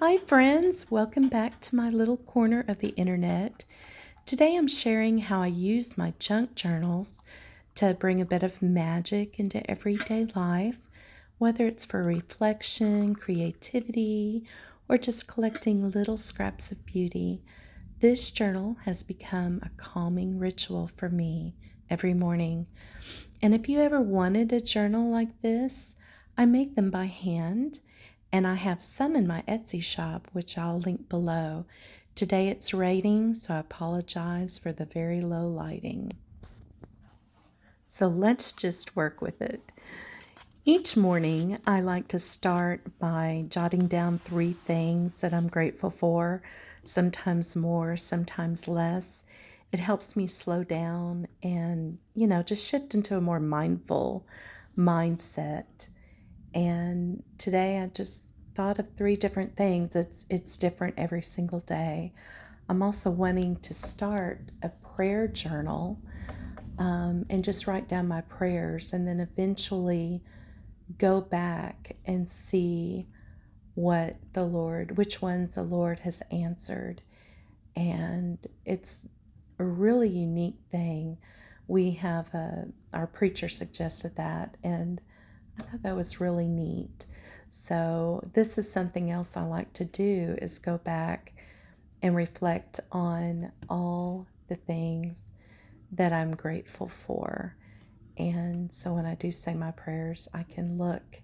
Hi friends, welcome back to my little corner of the internet. Today I'm sharing how I use my junk journals to bring a bit of magic into everyday life, whether it's for reflection, creativity, or just collecting little scraps of beauty. This journal has become a calming ritual for me every morning. And if you ever wanted a journal like this, I make them by hand, and I have some in my Etsy shop, which I'll link below. Today it's raining, so I apologize for the very low lighting. So let's just work with it. Each morning, I like to start by jotting down 3 things that I'm grateful for, sometimes more, sometimes less. It helps me slow down and, just shift into a more mindful mindset. And today I just thought of 3 different things. It's different every single day. I'm also wanting to start a prayer journal and just write down my prayers and then eventually go back and see which ones the Lord has answered. And it's a really unique thing. Our preacher suggested that, and I thought that was really neat. So this is something else I like to do, is go back and reflect on all the things that I'm grateful for. And so when I do say my prayers, I can look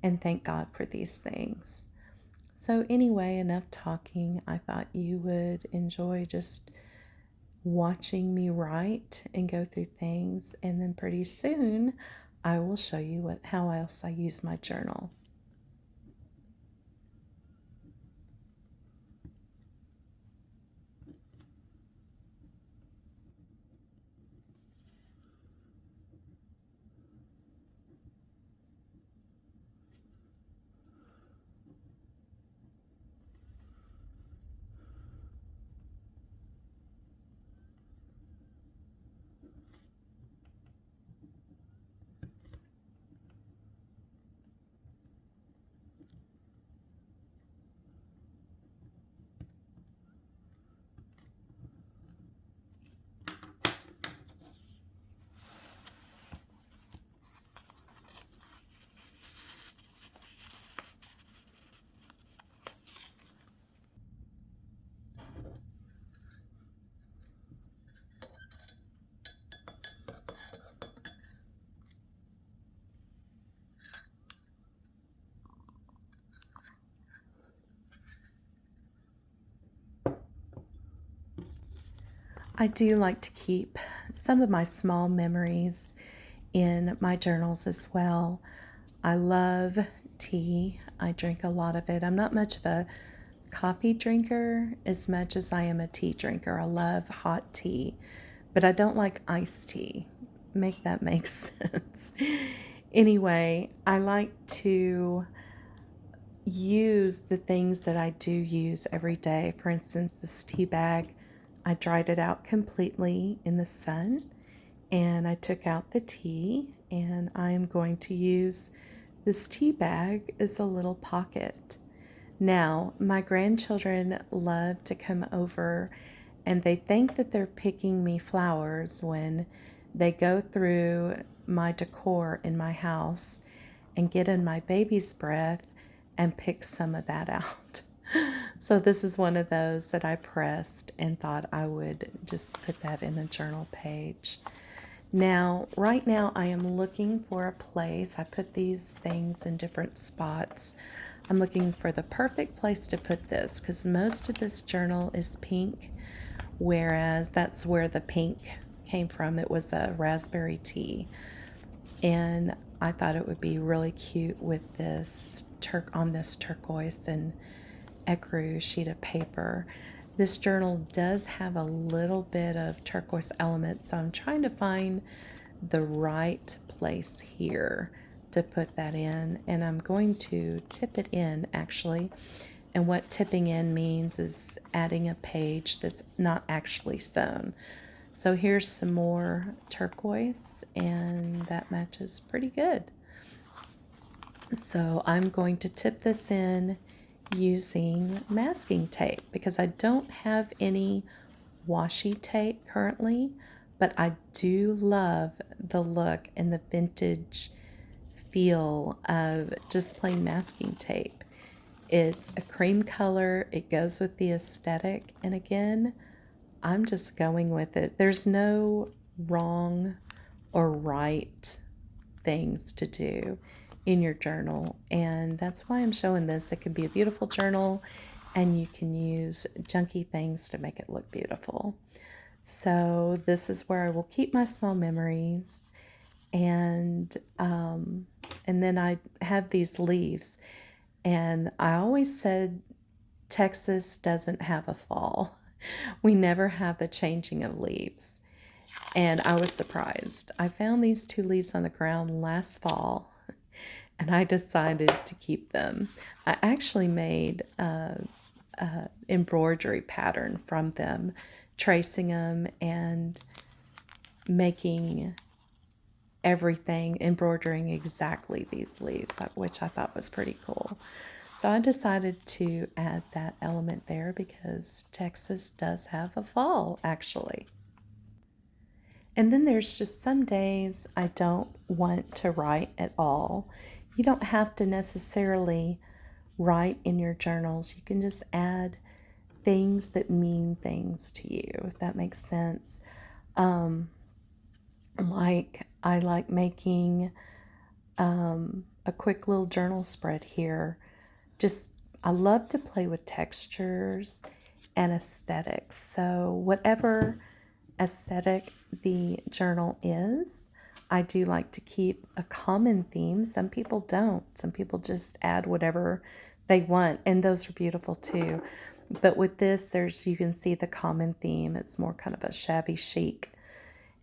and thank God for these things. So anyway, enough talking. I thought you would enjoy just watching me write and go through things, and then pretty soon I will show you how else I use my journal. I do like to keep some of my small memories in my journals as well. I love tea. I drink a lot of it. I'm not much of a coffee drinker as much as I am a tea drinker. I love hot tea, but I don't like iced tea. Make that make sense. Anyway, I like to use the things that I do use every day. For instance, this tea bag, I dried it out completely in the sun and I took out the tea, and I am going to use this tea bag as a little pocket. Now, my grandchildren love to come over and they think that they're picking me flowers when they go through my decor in my house and get in my baby's breath and pick some of that out. So this is one of those that I pressed and thought I would just put that in a journal page. Now, right now I am looking for a place. I put these things in different spots. I'm looking for the perfect place to put this because most of this journal is pink, whereas that's where the pink came from. It was a raspberry tea. And I thought it would be really cute with this turquoise and ecru sheet of paper. This journal does have a little bit of turquoise element, so I'm trying to find the right place here to put that in, and I'm going to tip it in actually. And what tipping in means is adding a page that's not actually sewn. So here's some more turquoise, and that matches pretty good. So I'm going to tip this in using masking tape because I don't have any washi tape currently, but I do love the look and the vintage feel of just plain masking tape. It's a cream color, it goes with the aesthetic, and again, I'm just going with it. There's no wrong or right things to do in your journal, and that's why I'm showing this. It can be a beautiful journal, and you can use junky things to make it look beautiful. So this is where I will keep my small memories, and then I have these leaves, and I always said Texas doesn't have a fall. We never have the changing of leaves. And I was surprised. I found these 2 leaves on the ground last fall, and I decided to keep them. I actually made a embroidery pattern from them, tracing them and making everything, embroidering exactly these leaves, which I thought was pretty cool. So I decided to add that element there because Texas does have a fall, actually. And then there's just some days I don't want to write at all. You don't have to necessarily write in your journals. You can just add things that mean things to you, if that makes sense. Like I like making a quick little journal spread here. Just, I love to play with textures and aesthetics. So whatever aesthetic the journal is, I do like to keep a common theme. Some people don't. Some people just add whatever they want, and those are beautiful too. But with this, you can see the common theme. It's more kind of a shabby chic.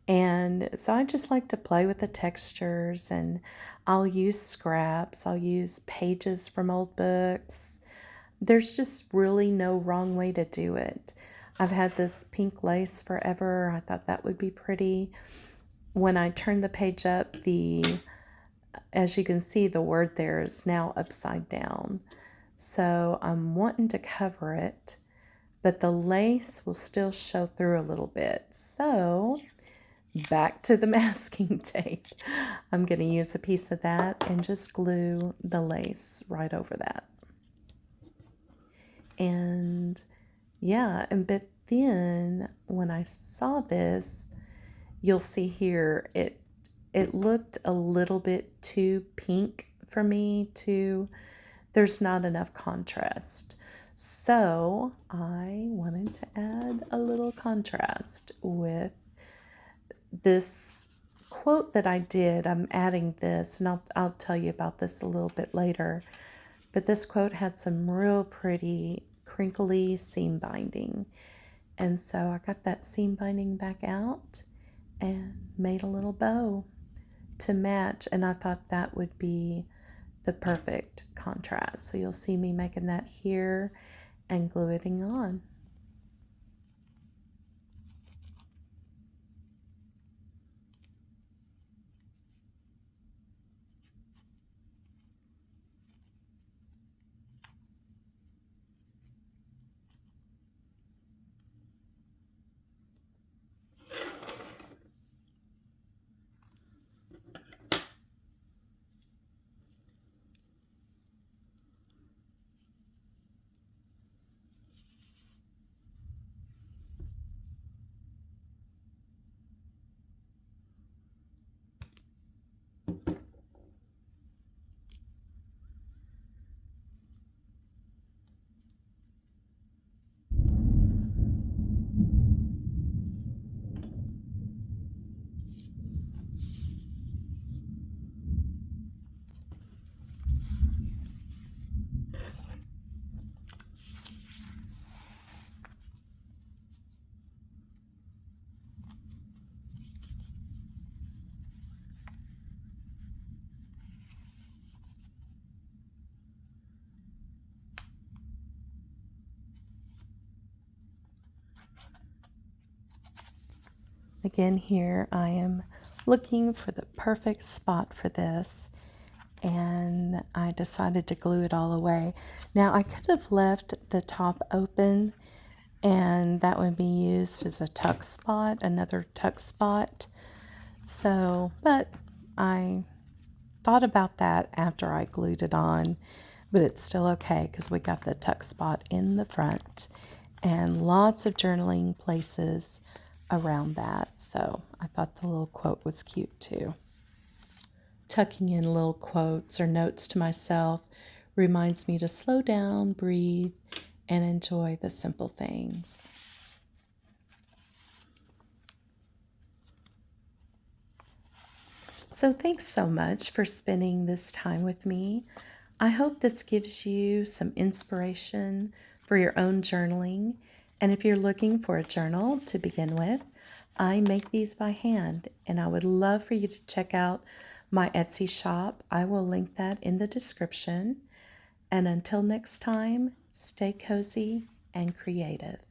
And so I just like to play with the textures, and I'll use scraps, I'll use pages from old books. There's just really no wrong way to do it. I've had this pink lace forever. I thought that would be pretty. When I turn the page up, as you can see, the word there is now upside down. So I'm wanting to cover it, but the lace will still show through a little bit. So back to the masking tape. I'm going to use a piece of that and just glue the lace right over that. And yeah, but then when I saw this, you'll see here, it looked a little bit too pink for me. There's not enough contrast. So I wanted to add a little contrast with this quote that I did. I'm adding this, and I'll tell you about this a little bit later. But this quote had some real pretty crinkly seam binding. And so I got that seam binding back out and made a little bow to match. And I thought that would be the perfect contrast. So you'll see me making that here and gluing on. Again, here I am looking for the perfect spot for this, and I decided to glue it all away. Now I could have left the top open and that would be used as a tuck spot, another tuck spot. So, but I thought about that after I glued it on, but it's still okay because we got the tuck spot in the front and lots of journaling places around that. So I thought the little quote was cute too. Tucking in little quotes or notes to myself reminds me to slow down, breathe, and enjoy the simple things. So thanks so much for spending this time with me. I hope this gives you some inspiration for your own journaling. And if you're looking for a journal to begin with, I make these by hand, and I would love for you to check out my Etsy shop. I will link that in the description. And until next time, stay cozy and creative.